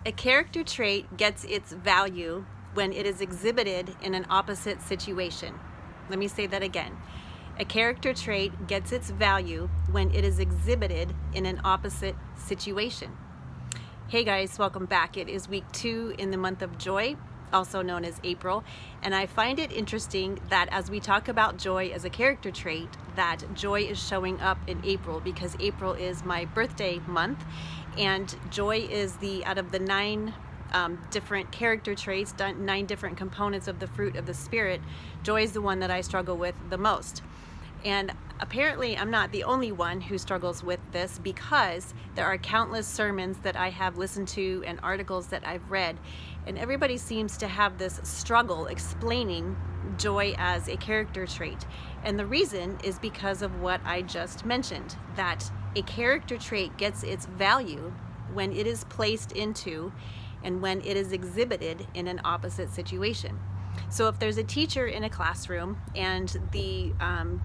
A character trait gets its value when it is exhibited in an opposite situation. Let me say that again. A character trait gets its value when it is exhibited in an opposite situation. Hey guys, welcome back. It is week 2 in the month of joy, also known as April, and I find it interesting that as we talk about joy as a character trait, that joy is showing up in April because April is my birthday month, and joy is out of the 9 different character traits, 9 different components of the fruit of the Spirit, joy is the one that I struggle with the most. And apparently I'm not the only one who struggles with this, because there are countless sermons that I have listened to and articles that I've read, and everybody seems to have this struggle explaining joy as a character trait. And the reason is because of what I just mentioned, that a character trait gets its value when it is placed into and when it is exhibited in an opposite situation. So if there's a teacher in a classroom and the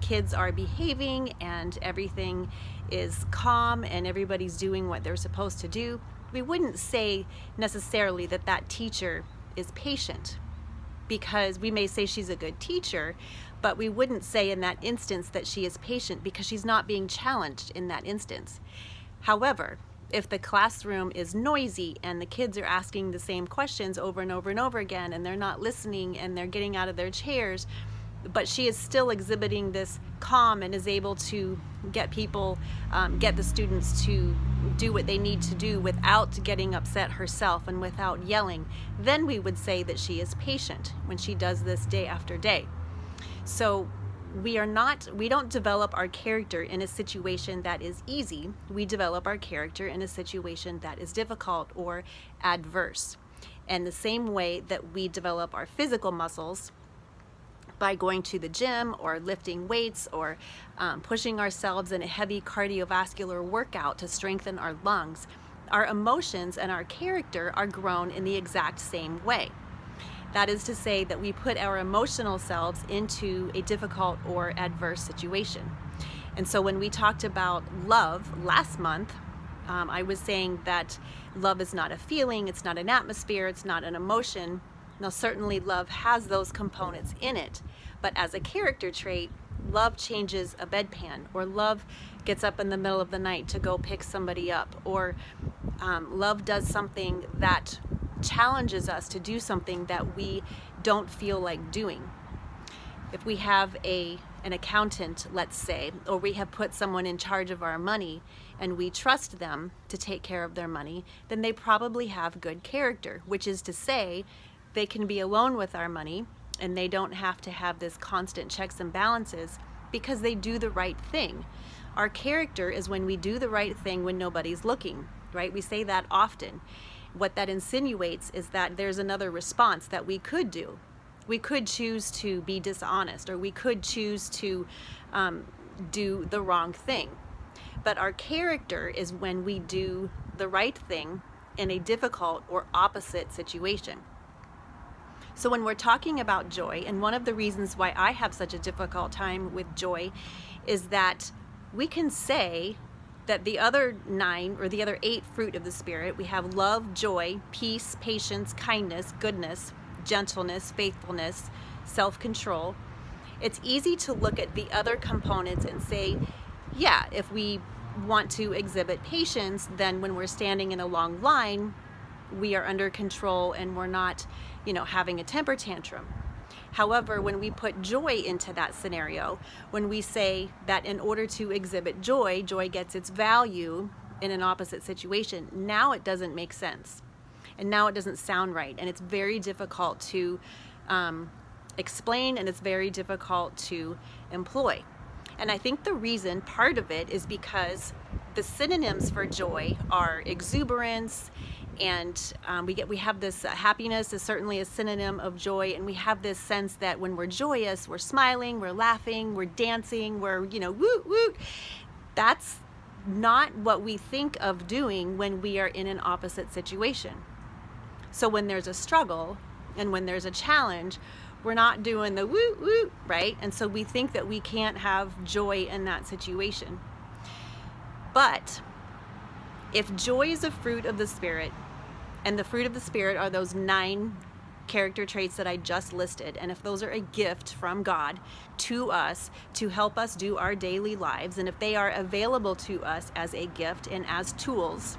kids are behaving and everything is calm and everybody's doing what they're supposed to do, we wouldn't say necessarily that that teacher is patient, because we may say she's a good teacher, but we wouldn't say in that instance that she is patient because she's not being challenged in that instance. However, if the classroom is noisy and the kids are asking the same questions over and over and over again, and they're not listening and they're getting out of their chairs, but she is still exhibiting this calm and is able to get the students to do what they need to do without getting upset herself and without yelling, then we would say that she is patient when she does this day after day. So we don't develop our character in a situation that is easy. We develop our character in a situation that is difficult or adverse. And the same way that we develop our physical muscles by going to the gym or lifting weights or pushing ourselves in a heavy cardiovascular workout to strengthen our lungs, our emotions and our character are grown in the exact same way. That is to say that we put our emotional selves into a difficult or adverse situation. And so when we talked about love last month, I was saying that love is not a feeling, it's not an atmosphere, it's not an emotion. Now certainly love has those components in it, but as a character trait, love changes a bedpan, or love gets up in the middle of the night to go pick somebody up, or love does something that challenges us to do something that we don't feel like doing. If we have an accountant, let's say, or we have put someone in charge of our money and we trust them to take care of their money, then they probably have good character, which is to say they can be alone with our money and they don't have to have this constant checks and balances because they do the right thing. Our character is when we do the right thing when nobody's looking, right? We say that often. What that insinuates is that there's another response that we could do. We could choose to be dishonest, or we could choose to do the wrong thing. But our character is when we do the right thing in a difficult or opposite situation. So when we're talking about joy, and one of the reasons why I have such a difficult time with joy is that we can say that the other 9 or the other 8 fruit of the Spirit, we have love, joy, peace, patience, kindness, goodness, gentleness, faithfulness, self-control. It's easy to look at the other components and say, yeah, if we want to exhibit patience, then when we're standing in a long line, we are under control and we're not, having a temper tantrum. However, when we put joy into that scenario, when we say that in order to exhibit joy, joy gets its value in an opposite situation, now it doesn't make sense. And now it doesn't sound right. And it's very difficult to explain, and it's very difficult to employ. And I think the reason, part of it, is because the synonyms for joy are exuberance, and we have this happiness is certainly a synonym of joy, and we have this sense that when we're joyous, we're smiling, we're laughing, we're dancing, we're woot woot. That's not what we think of doing when we are in an opposite situation. So when there's a struggle and when there's a challenge, we're not doing the woot woot, right? And so we think that we can't have joy in that situation. But if joy is a fruit of the Spirit, And the fruit of the Spirit are those 9 character traits that I just listed. And if those are a gift from God to us to help us do our daily lives, and if they are available to us as a gift and as tools,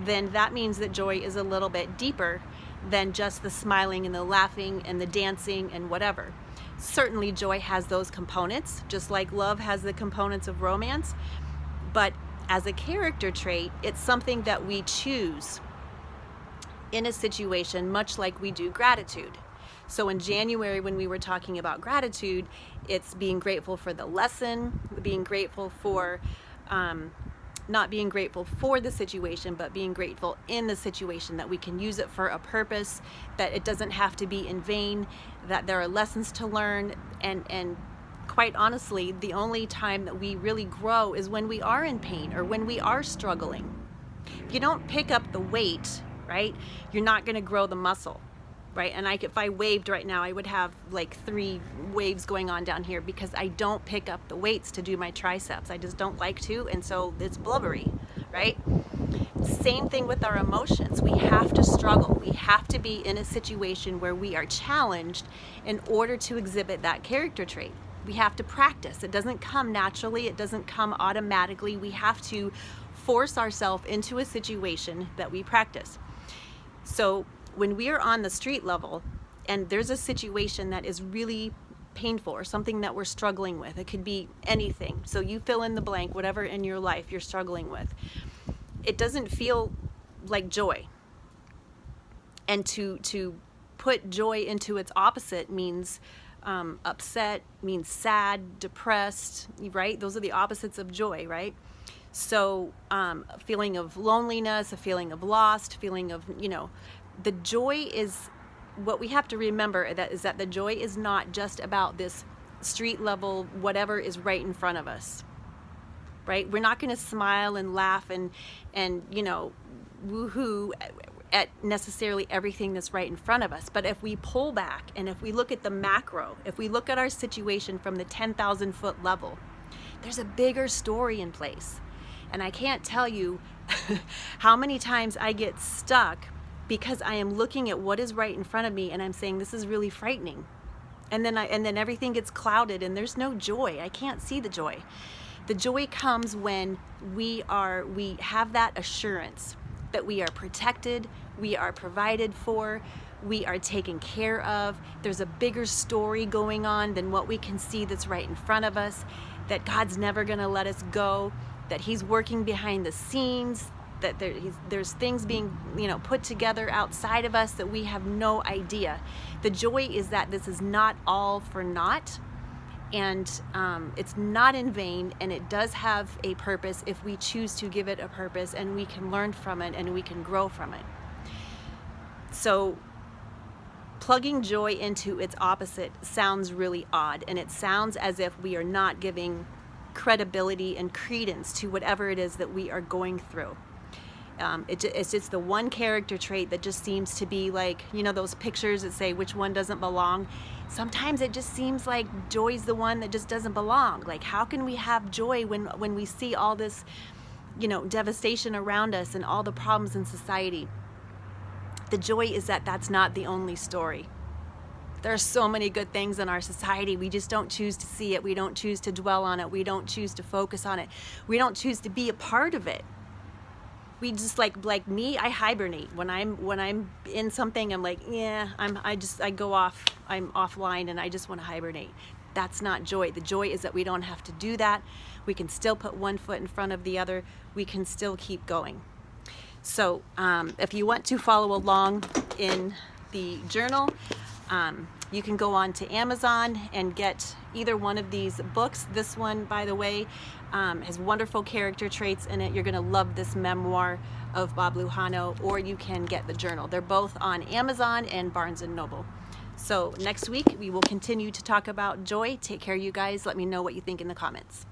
then that means that joy is a little bit deeper than just the smiling and the laughing and the dancing and whatever. Certainly joy has those components, just like love has the components of romance, but as a character trait, it's something that we choose in a situation, much like we do gratitude. So in January, when we were talking about gratitude, it's being grateful for the lesson, being grateful for not being grateful for the situation, but being grateful in the situation, that we can use it for a purpose, that it doesn't have to be in vain, that there are lessons to learn. And quite honestly, the only time that we really grow is when we are in pain or when we are struggling. If you don't pick up the weight, right, you're not going to grow the muscle, right? And if I waved right now, I would have like 3 waves going on down here because I don't pick up the weights to do my triceps. I just don't like to, and so it's blubbery, right? Same thing with our emotions. We have to struggle. We have to be in a situation where we are challenged in order to exhibit that character trait. We have to practice. It doesn't come naturally. It doesn't come automatically. We have to force ourselves into a situation that we practice. So when we are on the street level and there's a situation that is really painful or something that we're struggling with, it could be anything. So you fill in the blank, whatever in your life you're struggling with. It doesn't feel like joy. And to put joy into its opposite means upset, means sad, depressed, right? Those are the opposites of joy, right? So a feeling of loneliness, a feeling of lost, feeling of, the joy is, what we have to remember is that the joy is not just about this street level, whatever is right in front of us, right? We're not going to smile and laugh and woohoo at necessarily everything that's right in front of us. But if we pull back and if we look at the macro, if we look at our situation from the 10,000 foot level, there's a bigger story in place. And I can't tell you how many times I get stuck because I am looking at what is right in front of me and I'm saying, this is really frightening. And then everything gets clouded and there's no joy. I can't see the joy. The joy comes when we have that assurance that we are protected, we are provided for, we are taken care of. There's a bigger story going on than what we can see that's right in front of us, that God's never gonna let us go, that He's working behind the scenes, that there's things being put together outside of us that we have no idea. The joy is that this is not all for naught, and it's not in vain, and it does have a purpose if we choose to give it a purpose, and we can learn from it and we can grow from it. So plugging joy into its opposite sounds really odd, and it sounds as if we are not giving credibility and credence to whatever it is that we are going through. It's just the one character trait that just seems to be like, those pictures that say which one doesn't belong. Sometimes it just seems like joy's the one that just doesn't belong. Like, how can we have joy when we see all this, devastation around us and all the problems in society? The joy is that that's not the only story. There are so many good things in our society. We just don't choose to see it. We don't choose to dwell on it. We don't choose to focus on it. We don't choose to be a part of it. We just like me, I hibernate. When I'm in something, I'm like, yeah, I go off, I'm offline and I just want to hibernate. That's not joy. The joy is that we don't have to do that. We can still put one foot in front of the other. We can still keep going. So if you want to follow along in the journal, you can go on to Amazon and get either one of these books. This one, by the way, has wonderful character traits in it. You're going to love this memoir of Bob Lujano, or you can get the journal. They're both on Amazon and Barnes & Noble. So next week, we will continue to talk about joy. Take care, you guys. Let me know what you think in the comments.